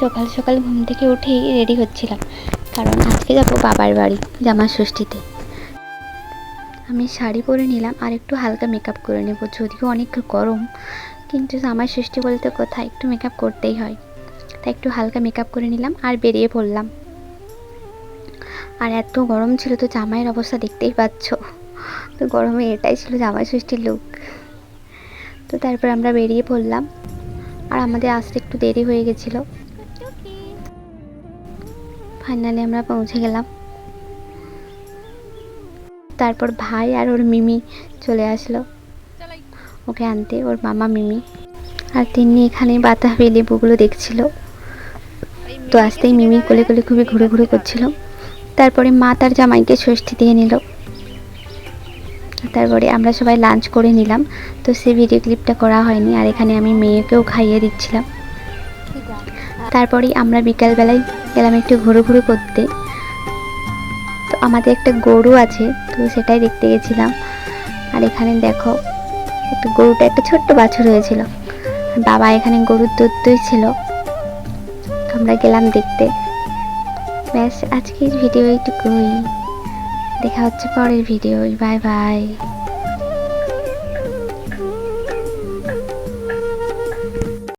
সকাল সকাল ঘুম থেকে উঠেই রেডি হচ্ছিলাম, কারণ আজকে যাব বাবার বাড়ি জামা ষষ্ঠীতে। আমি শাড়ি পরে নিলাম আর একটু হালকা মেকআপ করে নেব, যদিও অনেক গরম, কিন্তু জামা ষষ্ঠী বলতে কোথায় একটু মেকআপ করতেই হয়। তাই একটু হালকা মেকআপ করে নিলাম আর বেরিয়ে পড়লাম। আর এত গরম ছিল তো জামাইয়ের অবস্থা দেখতেই পাচ্ছ, তো গরমে এটাই ছিল জামাই ষষ্ঠীর লুক। তো তারপর আমরা বেরিয়ে পড়লাম, আর আমাদের আসতে একটু দেরি হয়ে গেছিলো। ফাইনালি আমরা পৌঁছে গেলাম। তারপর ভাই আর ওর মিমি চলে আসলো ওকে আনতে, ওর মামা মিমি। আর তিনি এখানে বাতাবি লেবুগুলো দেখছিল, তো আসতেই মিমি কোলে কোলে খুবই ঘুরে ঘুরে করছিল। তারপরে মা তার জামাইকে ষষ্ঠী দিয়ে নিল। তারপরে আমরা সবাই লাঞ্চ করে নিলাম, তো সেই ভিডিও ক্লিপটা করা হয়নি। আর এখানে আমি মেয়েকেও খাইয়ে দিচ্ছিলাম। তারপরেই আমরা বিকালবেলায় গেলাম একটু ঘুরে ঘুরে করতে। তো আমাদের একটা গরু আছে, তো সেটাই দেখতে গেছিলাম। আর এখানে দেখো একটা গরুটা একটা ছোট্ট বাছুর হয়েছিল, বাবা এখানে গরুর দুধ দইছিল। আমরা গেলাম দেখতে। ব্যাস, আজকের ভিডিও এইটুকুই। দেখা হচ্ছে পরের ভিডিও। Bye bye.